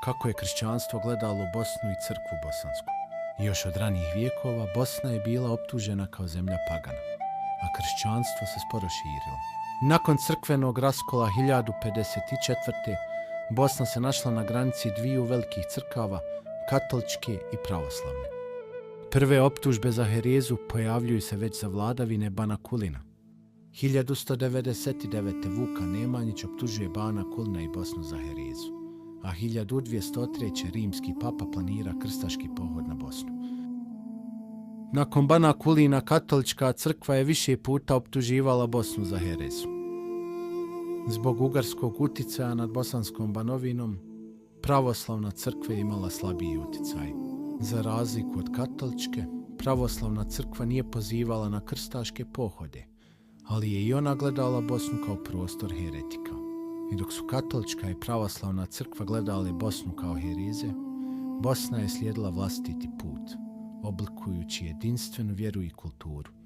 kako je kršćanstvo gledalo Bosnu i crkvu bosansku. Još od ranijih vijekova Bosna je bila optužena kao zemlja pagana, a kršćanstvo se sporo širilo. Nakon crkvenog raskola 1054. Bosna se našla na granici dviju velikih crkava, katoličke i pravoslavne. Prve optužbe za herezu pojavljuju se već za vladavine Bana Kulina. 1199. Vuka Nemanjić optužuje Bana Kulina i Bosnu za herezu, a 1203. rimski papa planira krstaški pohod na Bosnu. Nakon Bana Kulina katolička crkva je više puta optuživala Bosnu za herezu. Zbog ugarskog uticaja nad bosanskom banovinom, pravoslavna crkva je imala slabiji uticaj. Za razliku od katoličke, pravoslavna crkva nije pozivala na krstaške pohode, ali je i ona gledala Bosnu kao prostor heretika. I dok su katolička i pravoslavna crkva gledale Bosnu kao hereze, Bosna je slijedila vlastiti put, oblikujući jedinstvenu vjeru i kulturu.